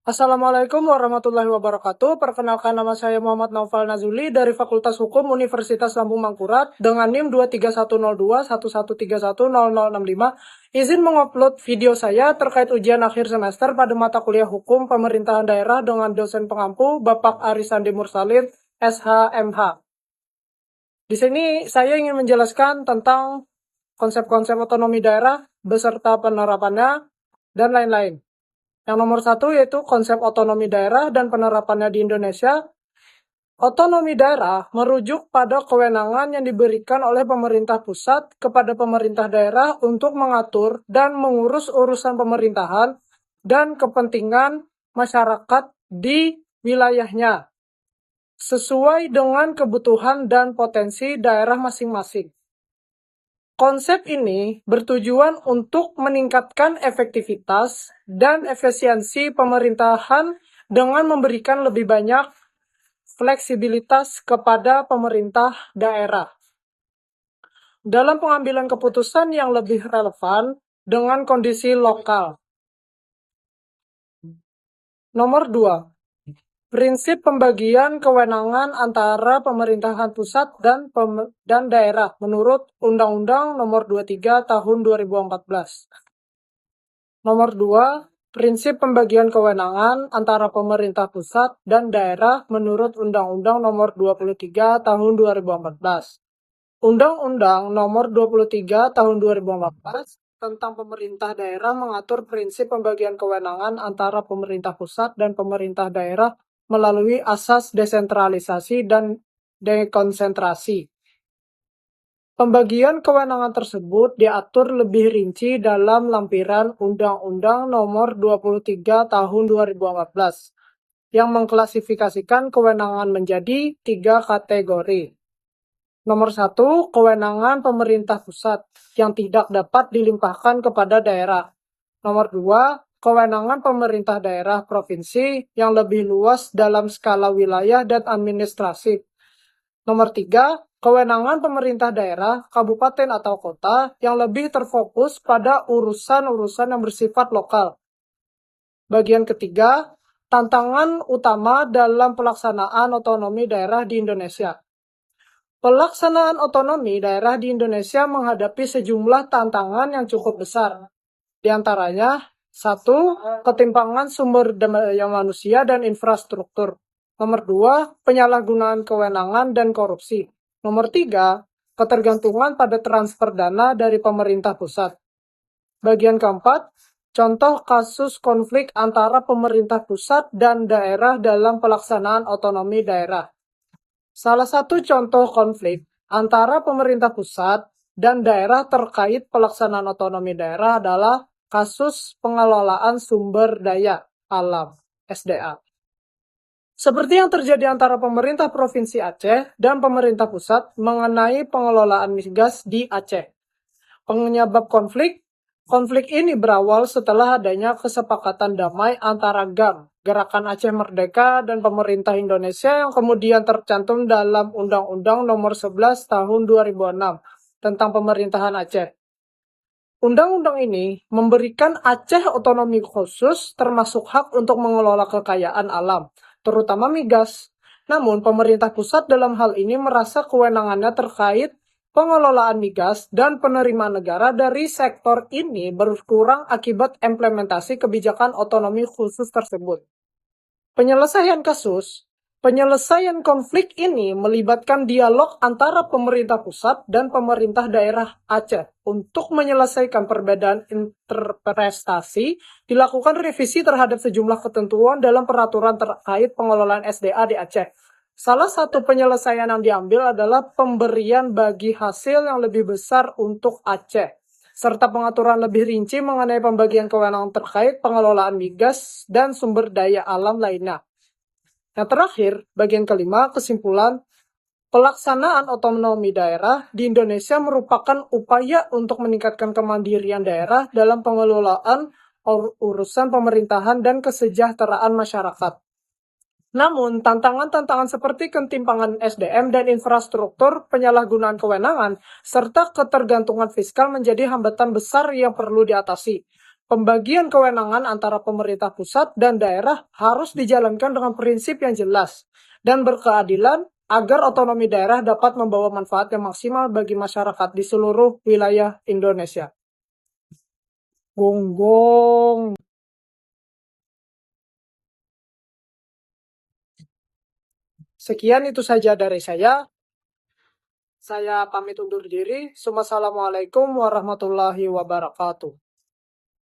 Assalamualaikum warahmatullahi wabarakatuh. Perkenalkan, nama saya Muhammad Naufal Nazuli dari Fakultas Hukum Universitas Lambung Mangkurat dengan NIM 2310211310065. Izin mengupload video saya terkait ujian akhir semester pada mata kuliah Hukum Pemerintahan Daerah dengan dosen pengampu Bapak Arisandi Mursalin, SHMH. Di sini saya ingin menjelaskan tentang konsep-konsep otonomi daerah beserta penerapannya dan lain-lain. Yang nomor satu yaitu konsep otonomi daerah dan penerapannya di Indonesia. Otonomi daerah merujuk pada kewenangan yang diberikan oleh pemerintah pusat kepada pemerintah daerah untuk mengatur dan mengurus urusan pemerintahan dan kepentingan masyarakat di wilayahnya, sesuai dengan kebutuhan dan potensi daerah masing-masing. Konsep ini bertujuan untuk meningkatkan efektivitas dan efisiensi pemerintahan dengan memberikan lebih banyak fleksibilitas kepada pemerintah daerah dalam pengambilan keputusan yang lebih relevan dengan kondisi lokal. Nomor 2. Prinsip pembagian kewenangan antara pemerintahan pusat dan daerah menurut Undang-Undang Nomor 23 Tahun 2014. Nomor 2. Prinsip pembagian kewenangan antara pemerintah pusat dan daerah menurut Undang-Undang Nomor 23 Tahun 2014. Undang-Undang Nomor 23 Tahun 2014 tentang pemerintah daerah mengatur prinsip pembagian kewenangan antara pemerintah pusat dan pemerintah daerah melalui asas desentralisasi dan dekonsentrasi. Pembagian kewenangan tersebut diatur lebih rinci dalam lampiran Undang-Undang Nomor 23 Tahun 2014 yang mengklasifikasikan kewenangan menjadi 3 kategori. Nomor 1, kewenangan pemerintah pusat yang tidak dapat dilimpahkan kepada daerah. Nomor 2, kewenangan pemerintah daerah provinsi yang lebih luas dalam skala wilayah dan administrasi. Nomor 3, kewenangan pemerintah daerah, kabupaten atau kota yang lebih terfokus pada urusan-urusan yang bersifat lokal. Bagian ketiga, tantangan utama dalam pelaksanaan otonomi daerah di Indonesia. Pelaksanaan otonomi daerah di Indonesia menghadapi sejumlah tantangan yang cukup besar. Di antaranya, 1. Ketimpangan sumber daya manusia dan infrastruktur. Nomor 2. Penyalahgunaan kewenangan dan korupsi. Nomor 3. Ketergantungan pada transfer dana dari pemerintah pusat. Bagian keempat, contoh kasus konflik antara pemerintah pusat dan daerah dalam pelaksanaan otonomi daerah. Salah satu contoh konflik antara pemerintah pusat dan daerah terkait pelaksanaan otonomi daerah adalah kasus pengelolaan sumber daya alam (SDA). Seperti yang terjadi antara pemerintah Provinsi Aceh dan pemerintah pusat mengenai pengelolaan migas di Aceh. Penyebab konflik ini berawal setelah adanya kesepakatan damai antara GAM, Gerakan Aceh Merdeka, dan pemerintah Indonesia yang kemudian tercantum dalam Undang-Undang Nomor 11 Tahun 2006 tentang pemerintahan Aceh. Undang-undang ini memberikan Aceh otonomi khusus termasuk hak untuk mengelola kekayaan alam, terutama migas. Namun, pemerintah pusat dalam hal ini merasa kewenangannya terkait pengelolaan migas dan penerimaan negara dari sektor ini berkurang akibat implementasi kebijakan otonomi khusus tersebut. Penyelesaian konflik ini melibatkan dialog antara pemerintah pusat dan pemerintah daerah Aceh. Untuk menyelesaikan perbedaan interpretasi, dilakukan revisi terhadap sejumlah ketentuan dalam peraturan terkait pengelolaan SDA di Aceh. Salah satu penyelesaian yang diambil adalah pemberian bagi hasil yang lebih besar untuk Aceh, serta pengaturan lebih rinci mengenai pembagian kewenangan terkait pengelolaan migas dan sumber daya alam lainnya. Yang terakhir, bagian kelima, kesimpulan, pelaksanaan otonomi daerah di Indonesia merupakan upaya untuk meningkatkan kemandirian daerah dalam pengelolaan urusan pemerintahan dan kesejahteraan masyarakat. Namun, tantangan-tantangan seperti ketimpangan SDM dan infrastruktur, penyalahgunaan kewenangan, serta ketergantungan fiskal menjadi hambatan besar yang perlu diatasi. Pembagian kewenangan antara pemerintah pusat dan daerah harus dijalankan dengan prinsip yang jelas dan berkeadilan agar otonomi daerah dapat membawa manfaat yang maksimal bagi masyarakat di seluruh wilayah Indonesia. Gonggong. Sekian itu saja dari saya. Saya pamit undur diri. Wassalamualaikum warahmatullahi wabarakatuh.